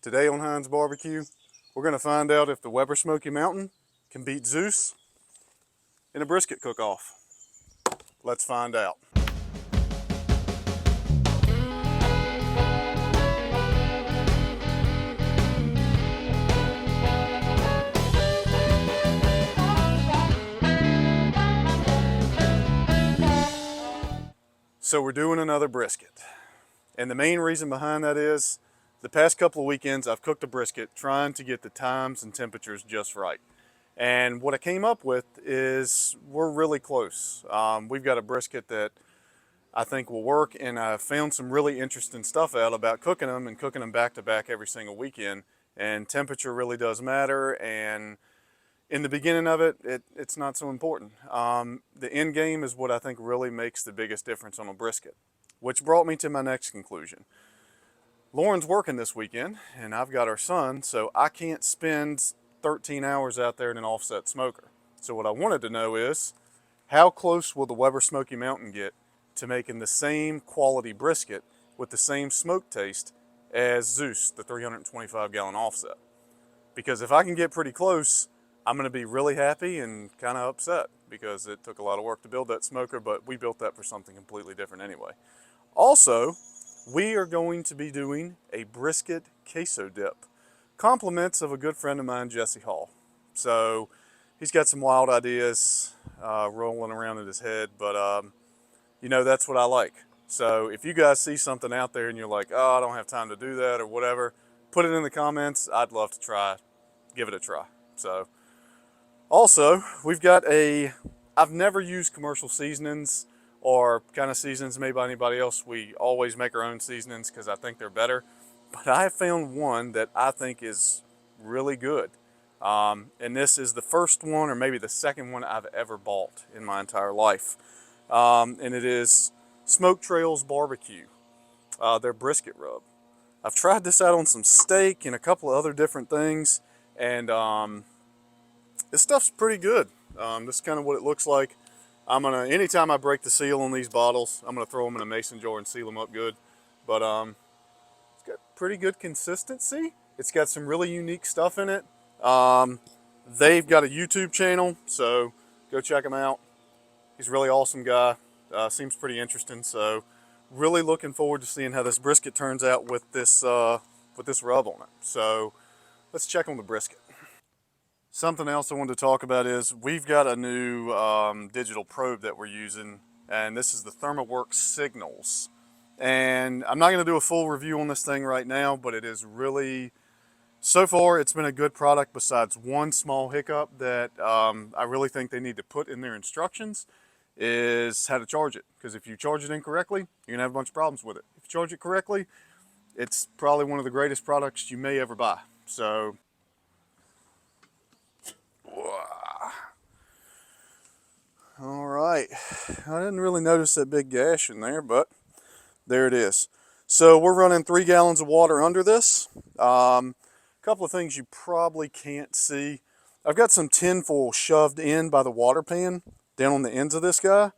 Today on Heinz Barbecue, we're going to find out if the Weber Smoky Mountain can beat Zeus in a brisket cook-off. Let's find out. So we're doing another brisket. And the main reason behind that is the past couple of weekends I've cooked a brisket trying to get the times and temperatures just right. And what I came up with is we're really close. We've got a brisket that I think will work, and I found some really interesting stuff out about cooking them and cooking them back to back every single weekend. And temperature really does matter, and in the beginning of it, it's not so important. The end game is what I think really makes the biggest difference on a brisket, which brought me to my next conclusion. Lauren's working this weekend, and I've got our son, so I can't spend 13 hours out there in an offset smoker. So what I wanted to know is, how close will the Weber Smoky Mountain get to making the same quality brisket with the same smoke taste as Zeus, the 325-gallon offset? Because if I can get pretty close, I'm going to be really happy and kind of upset because it took a lot of work to build that smoker, but we built that for something completely different anyway. Also, we are going to be doing a brisket queso dip. Compliments of a good friend of mine, Jesse Hall. So he's got some wild ideas rolling around in his head, but you know, that's what I like. So if you guys see something out there and you're like, oh, I don't have time to do that or whatever, put it in the comments. I'd love to try, give it a try. So also, we've got I've never used commercial seasonings or kind of seasonings made by anybody else. We always make our own seasonings because I think they're better. But I have found one that I think is really good. And this is the first one or maybe the second one I've ever bought in my entire life. And it is Smoke Trails Barbecue, their brisket rub. I've tried this out on some steak and a couple of other different things, and this stuff's pretty good. This is kind of what it looks like. Anytime I break the seal on these bottles, I'm gonna throw them in a mason jar and seal them up good. But it's got pretty good consistency. It's got some really unique stuff in it. They've got a YouTube channel, so go check them out. He's a really awesome guy. Seems pretty interesting. So really looking forward to seeing how this brisket turns out with this rub on it. So let's check on the brisket. Something else I wanted to talk about is we've got a new digital probe that we're using, and this is the ThermaWorks Signals. And I'm not going to do a full review on this thing right now, but it is really, so far it's been a good product besides one small hiccup that I really think they need to put in their instructions, is how to charge it. Because if you charge it incorrectly, you're going to have a bunch of problems with it. If you charge it correctly, it's probably one of the greatest products you may ever buy. So all right, I didn't really notice that big gash in there, but there it is. So we're running 3 gallons of water under this. A couple of things you probably can't see. I've got some tin foil shoved in by the water pan down on the ends of this guy,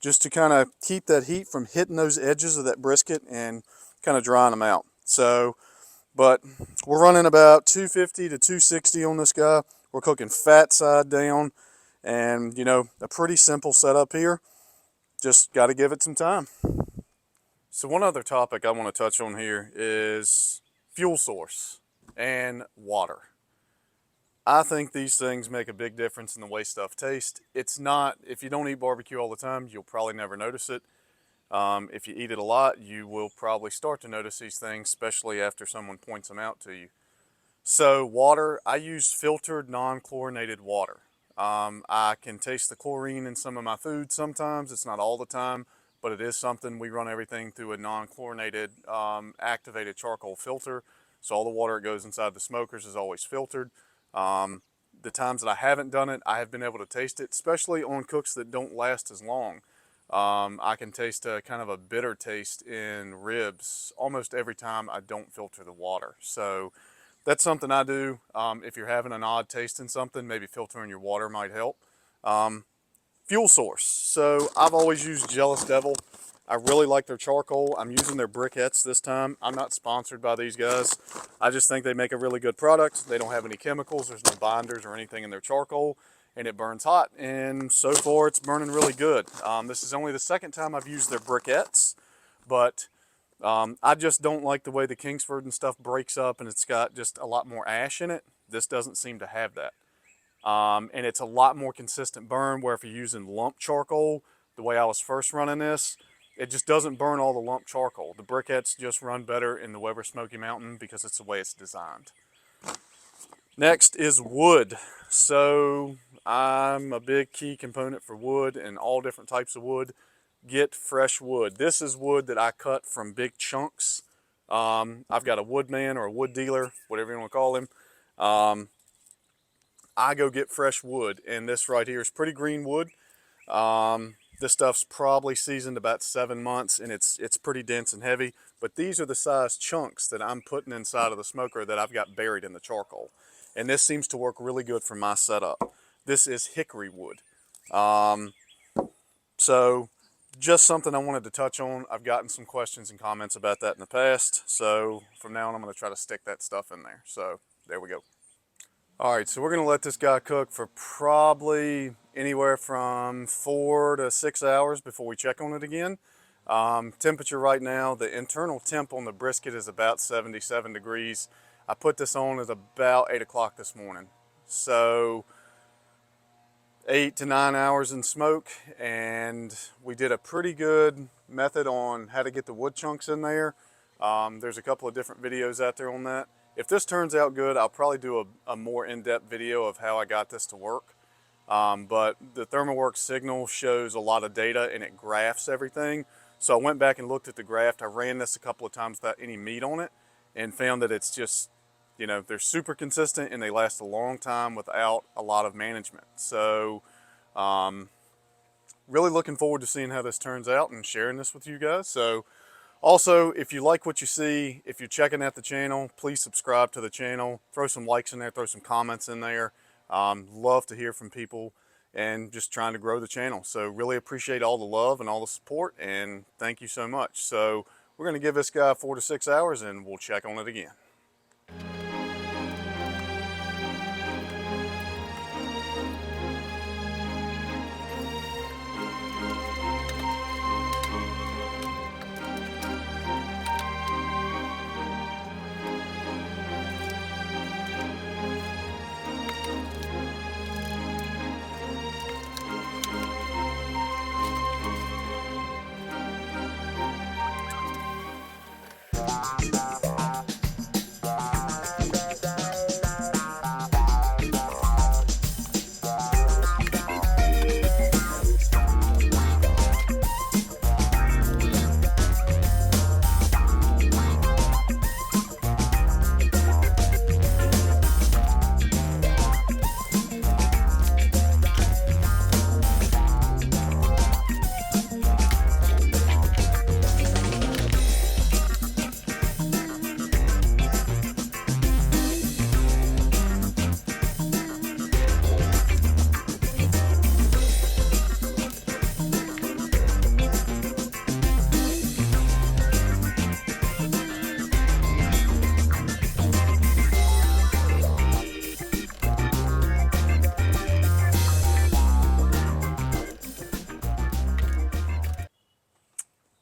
just to kind of keep that heat from hitting those edges of that brisket and kind of drying them out. So, but we're running about 250 to 260 on this guy. We're cooking fat side down, and you know, a pretty simple setup here. Just got to give it some time. So one other topic I want to touch on here is fuel source and water. I think these things make a big difference in the way stuff tastes. It's not, if you don't eat barbecue all the time, you'll probably never notice it. If you eat it a lot, you will probably start to notice these things, especially after someone points them out to you. So water, I use filtered non-chlorinated water. I can taste the chlorine in some of my food sometimes. It's not all the time, but it is something. We run everything through a non-chlorinated activated charcoal filter. So all the water that goes inside the smokers is always filtered. The times that I haven't done it, I have been able to taste it, especially on cooks that don't last as long. I can taste a kind of a bitter taste in ribs almost every time I don't filter the water. So that's something I do. If you're having an odd taste in something, maybe filtering your water might help. Fuel source. So I've always used Jealous Devil. I really like their charcoal. I'm using their briquettes this time. I'm not sponsored by these guys. I just think they make a really good product. They don't have any chemicals. There's no binders or anything in their charcoal, and it burns hot. And so far, it's burning really good. This is only the second time I've used their briquettes, but I just don't like the way the Kingsford and stuff breaks up, and it's got just a lot more ash in it. This doesn't seem to have that. And it's a lot more consistent burn, where if you're using lump charcoal, the way I was first running this, it just doesn't burn all the lump charcoal. The briquettes just run better in the Weber Smoky Mountain because it's the way it's designed. Next is wood. So I'm a big key component for wood and all different types of wood. Get fresh wood. This is wood that I cut from big chunks. I've got a woodman or a wood dealer, whatever you want to call him. I go get fresh wood, and this right here is pretty green wood. This stuff's probably seasoned about 7 months, and it's pretty dense and heavy, but these are the size chunks that I'm putting inside of the smoker that I've got buried in the charcoal. And this seems to work really good for my setup. This is hickory wood. So just something I wanted to touch on. I've gotten some questions and comments about that in the past, so from now on I'm going to try to stick that stuff in there. So there we go. All right, so we're gonna let this guy cook for probably anywhere from 4 to 6 hours before we check on it again. Temperature right now, the internal temp on the brisket is about 77 degrees. I put this on at about 8 o'clock this morning. So 8 to 9 hours in smoke, and we did a pretty good method on how to get the wood chunks in there. There's a couple of different videos out there on that. If this turns out good, I'll probably do a more in-depth video of how I got this to work. But the ThermoWorks signal shows a lot of data and it graphs everything. So I went back and looked at the graph. I ran this a couple of times without any meat on it and found that it's just, you know, they're super consistent and they last a long time without a lot of management. So really looking forward to seeing how this turns out and sharing this with you guys. So also, if you like what you see, if you're checking out the channel, please subscribe to the channel. Throw some likes in there, throw some comments in there. Love to hear from people and just trying to grow the channel. So really appreciate all the love and all the support, and thank you so much. So we're going to give this guy 4 to 6 hours and we'll check on it again.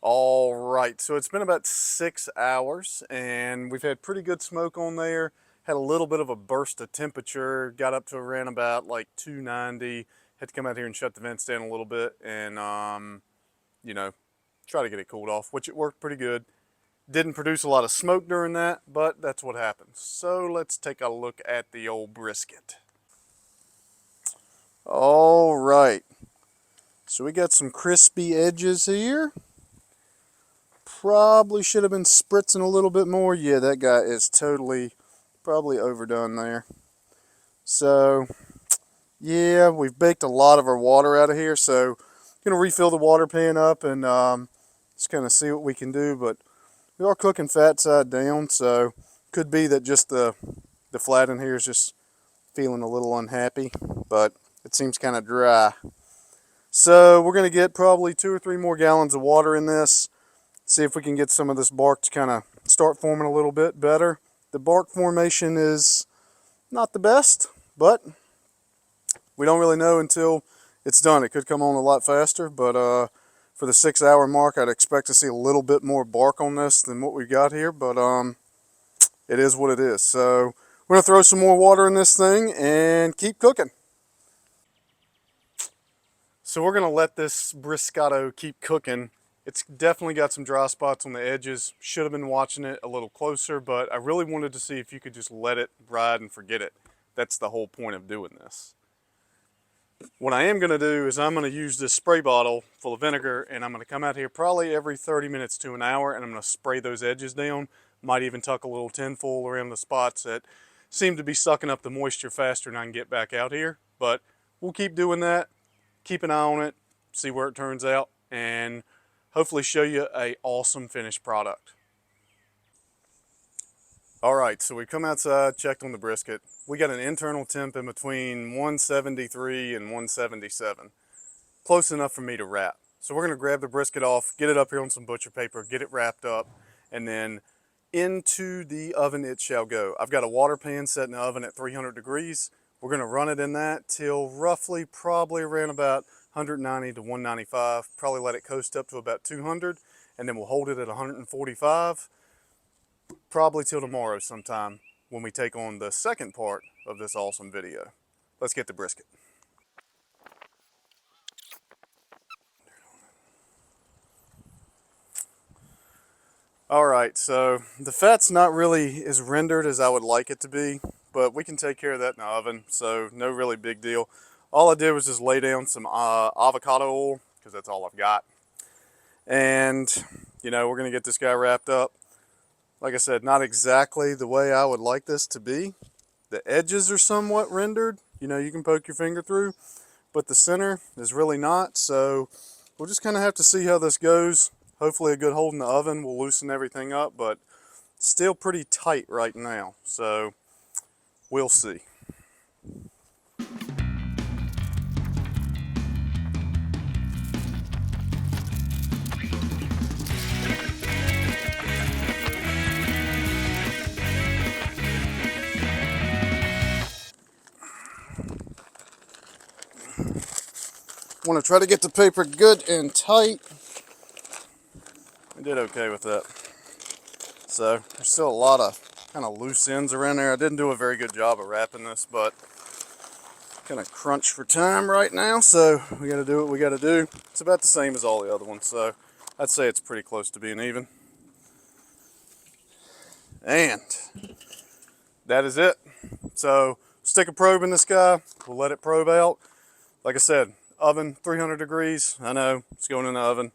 All right, so it's been about 6 hours and we've had pretty good smoke on there. Had a little bit of a burst of temperature, got up to around about like 290. Had to come out here and shut the vents down a little bit and, you know, try to get it cooled off, which it worked pretty good. Didn't produce a lot of smoke during that, but that's what happens. So let's take a look at the old brisket. All right, so we got some crispy edges here. Probably should have been spritzing a little bit more. Yeah, that guy is totally probably overdone there. So yeah, we've baked a lot of our water out of here, so I'm gonna refill the water pan up and just kind of see what we can do. But we are cooking fat side down, so could be that just the flat in here is just feeling a little unhappy, but it seems kind of dry. So we're going to get probably 2 or 3 more gallons of water in this. See if we can get some of this bark to kind of start forming a little bit better. The bark formation is not the best, but we don't really know until it's done. It could come on a lot faster, but for the 6-hour mark, I'd expect to see a little bit more bark on this than what we got here, but it is what it is. So we're going to throw some more water in this thing and keep cooking. So we're going to let this briscotto keep cooking. It's definitely got some dry spots on the edges. Should have been watching it a little closer, but I really wanted to see if you could just let it ride and forget it. That's the whole point of doing this. What I am going to do is I'm going to use this spray bottle full of vinegar, and I'm going to come out here probably every 30 minutes to an hour, and I'm going to spray those edges down. Might even tuck a little tinfoil around the spots that seem to be sucking up the moisture faster than I can get back out here. But we'll keep doing that, keep an eye on it, see where it turns out, and hopefully show you an awesome finished product. All right, so we come outside, checked on the brisket. We got an internal temp in between 173 and 177. Close enough for me to wrap. So we're gonna grab the brisket off, get it up here on some butcher paper, get it wrapped up, and then into the oven it shall go. I've got a water pan set in the oven at 300 degrees. We're gonna run it in that till roughly probably around about 190 to 195. Probably let it coast up to about 200, and then we'll hold it at 145. Probably till tomorrow sometime when we take on the second part of this awesome video. Let's get the brisket. All right, so the fat's not really as rendered as I would like it to be, but we can take care of that in the oven, so no really big deal. All I did was just lay down some avocado oil, because that's all I've got. And, you know, we're gonna get this guy wrapped up. Like I said, not exactly the way I would like this to be. The edges are somewhat rendered, you know, you can poke your finger through, but the center is really not, so we'll just kind of have to see how this goes. Hopefully a good hold in the oven will loosen everything up, but still pretty tight right now, so we'll see. Want to try to get the paper good and tight. I did okay with that. So there's still a lot of kind of loose ends around there. I didn't do a very good job of wrapping this, but kind of crunch for time right now, so we got to do what we got to do. It's about the same as all the other ones, so I'd say it's pretty close to being even. And that is it. So stick a probe in this guy. We'll let it probe out. Like I said, oven 300 degrees. I know it's going in the oven.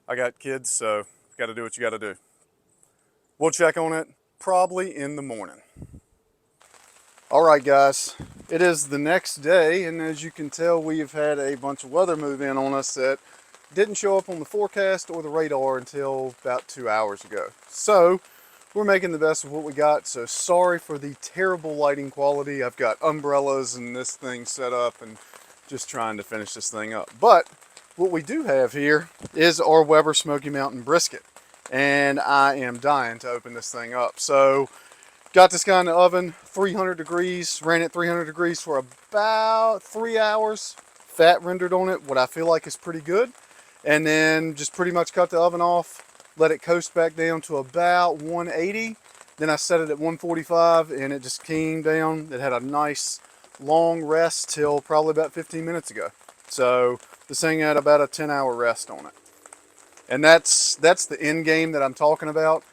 I got kids, so got to do what you got to do. We'll check on it probably in the morning. All right, guys, it is the next day, and as you can tell, we've had a bunch of weather move in on us that didn't show up on the forecast or the radar until about 2 hours ago. So we're making the best of what we got. So sorry for the terrible lighting quality. I've got umbrellas and this thing set up and just trying to finish this thing up. But what we do have here is our Weber Smoky Mountain brisket, and I am dying to open this thing up. So got this guy in the oven, 300 degrees, ran it 300 degrees for about 3 hours. Fat rendered on it, what I feel like is pretty good. And then just pretty much cut the oven off, let it coast back down to about 180. Then I set it at 145 and it just came down. It had a nice long rest till probably about 15 minutes ago. So this thing had about a 10-hour rest on it. And that's the end game that I'm talking about.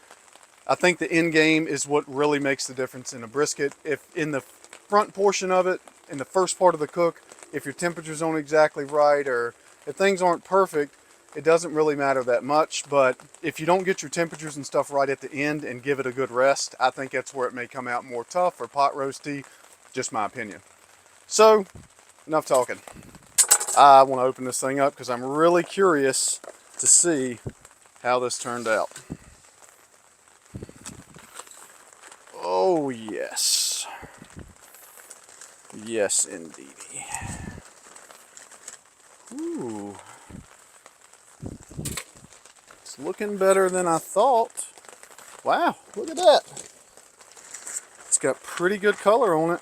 I think the end game is what really makes the difference in a brisket. If in the front portion of it, in the first part of the cook, if your temperatures aren't exactly right or if things aren't perfect, it doesn't really matter that much. But if you don't get your temperatures and stuff right at the end and give it a good rest, I think that's where it may come out more tough or pot roasty. Just my opinion. So, enough talking. I want to open this thing up because I'm really curious to see how this turned out. Oh yes. Yes indeedy. Ooh. Ooh. It's looking better than I thought. Wow, look at that. It's got pretty good color on it.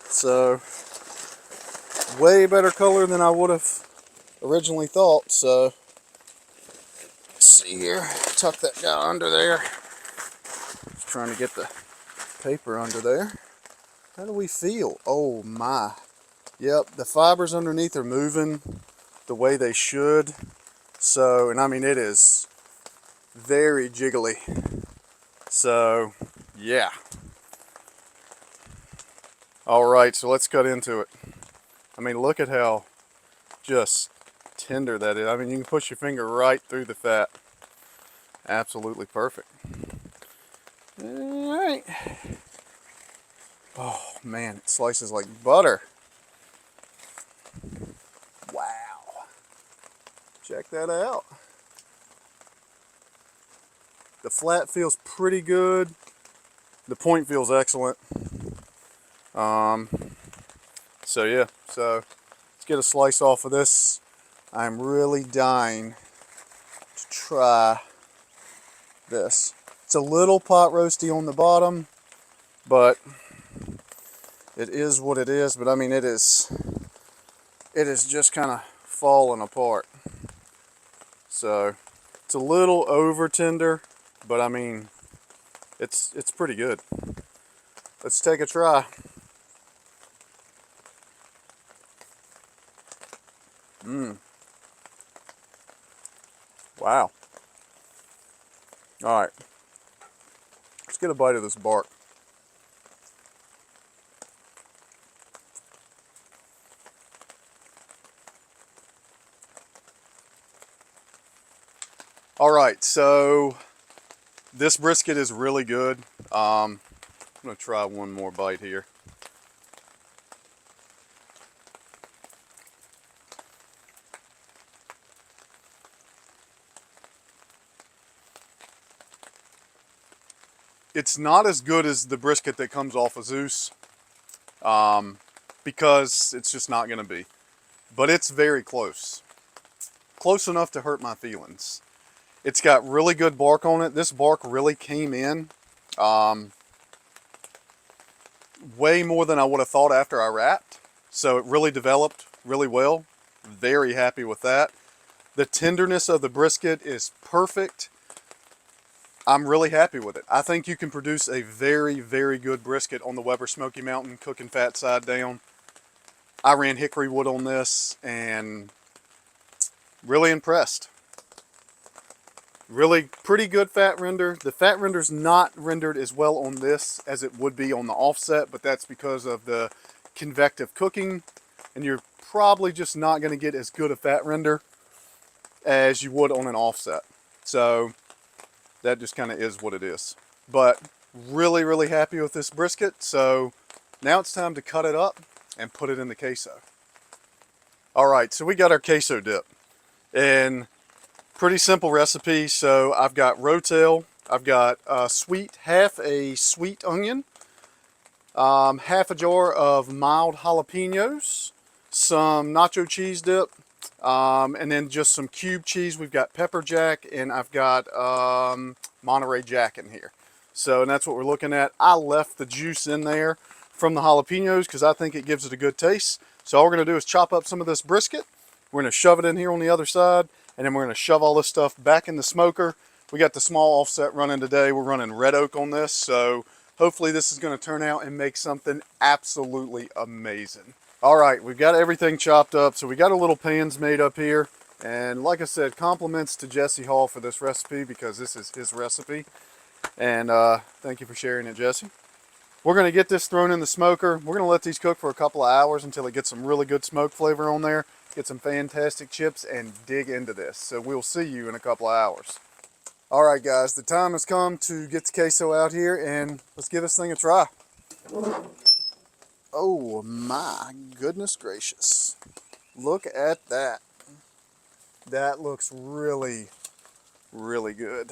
So, way better color than I would have originally thought. So, let's see here. Tuck that guy under there. Just trying to get the paper under there. How do we feel? Oh my. Yep, the fibers underneath are moving the way they should. So, and I mean, it is very jiggly. So, yeah. All right, so let's cut into it. I mean, look at how just tender that is. I mean, you can push your finger right through the fat. Absolutely perfect. All right. Oh man, it slices like butter. Wow. Check that out. The flat feels pretty good. The point feels excellent. So yeah, so let's get a slice off of this. I'm really dying to try this. It's a little pot roasty on the bottom, but it is what it is. But I mean, it is just kind of falling apart. So it's a little over tender, but I mean, it's pretty good. Let's take a try. Wow. All right. Let's get a bite of this bark. All right, so this brisket is really good. I'm gonna try one more bite here. It's not as good as the brisket that comes off of Zeus, because it's just not gonna be. But it's very close. Close enough to hurt my feelings. It's got really good bark on it. This bark really came in way more than I would have thought after I wrapped. So it really developed really well. Very happy with that. The tenderness of the brisket is perfect. I'm really happy with it. I think you can produce a very, very good brisket on the Weber Smoky Mountain, cooking fat side down. I ran hickory wood on this and really impressed. Really pretty good fat render. The fat render's not rendered as well on this as it would be on the offset, but that's because of the convective cooking, and you're probably just not going to get as good a fat render as you would on an offset. So that just kind of is what it is. But really, really happy with this brisket. So now it's time to cut it up and put it in the queso. All right, so we got our queso dip. And pretty simple recipe. So I've got rotel, I've got half a sweet onion, half a jar of mild jalapenos, some nacho cheese dip, and then just some cube cheese. We've got pepper jack, and I've got Monterey Jack in here. So, and that's what we're looking at. I left the juice in there from the jalapenos because I think it gives it a good taste. So all we're going to do is chop up some of this brisket. We're going to shove it in here on the other side, and then we're going to shove all this stuff back in the smoker. We got the small offset running today. We're running red oak on this, so hopefully this is going to turn out and make something absolutely amazing. All right, we've got everything chopped up, so we got a little pans made up here. And like I said, compliments to Jesse Hall for this recipe because this is his recipe. And thank you for sharing it, Jesse. We're going to get this thrown in the smoker. We're going to let these cook for a couple of hours until it gets some really good smoke flavor on there, get some fantastic chips, and dig into this. So we'll see you in a couple of hours. All right, guys, the time has come to get the queso out here, and let's give this thing a try. Oh my goodness gracious. Look at that. That looks really, really good.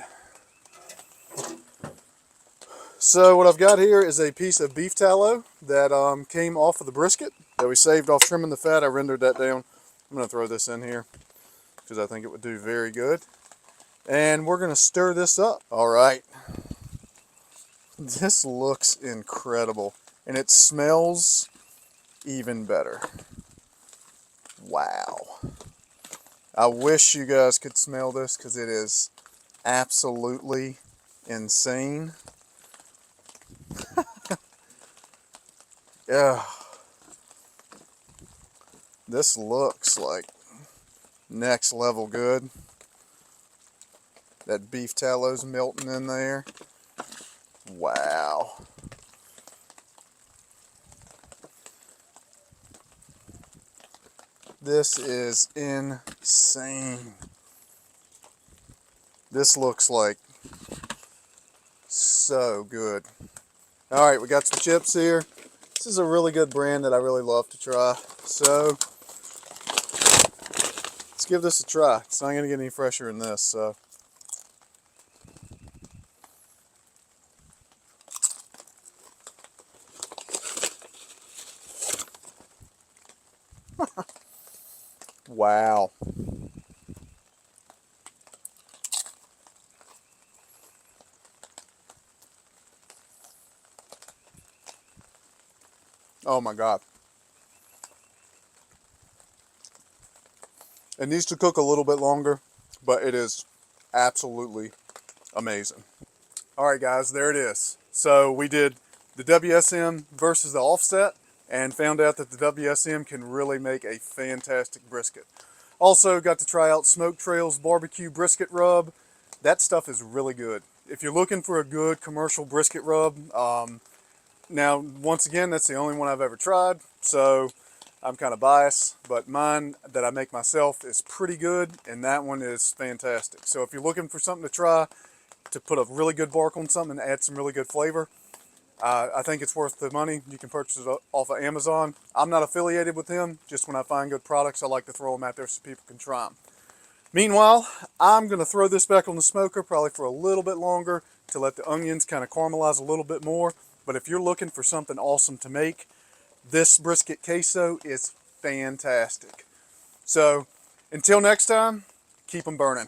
So what I've got here is a piece of beef tallow that came off of the brisket that we saved off trimming the fat. I rendered that down I'm going to throw this in here because I think it would do very good. And we're going to stir this up. All right. This looks incredible. And it smells even better. Wow. I wish you guys could smell this because it is absolutely insane. Yeah. This looks like next level good. That beef tallow's melting in there. Wow. This is insane. This looks like so good. All right, we got some chips here. This is a really good brand that I really love to try. So let's give this a try. It's not gonna get any fresher than this, so. Wow. Oh my God. It needs to cook a little bit longer, but it is absolutely amazing. All right, guys, there it is. So we did the WSM versus the offset and found out that the WSM can really make a fantastic brisket. Also got to try out Smoke Trail's barbecue brisket rub. That stuff is really good. If you're looking for a good commercial brisket rub, now once again, that's the only one I've ever tried, so I'm kind of biased, but mine that I make myself is pretty good, and that one is fantastic. So if you're looking for something to try, to put a really good bark on something and add some really good flavor, I think it's worth the money. You can purchase it off of Amazon. I'm not affiliated with them. Just when I find good products, I like to throw them out there so people can try them. Meanwhile, I'm going to throw this back on the smoker probably for a little bit longer to let the onions kind of caramelize a little bit more. But if you're looking for something awesome to make, this brisket queso is fantastic. So until next time, keep them burning.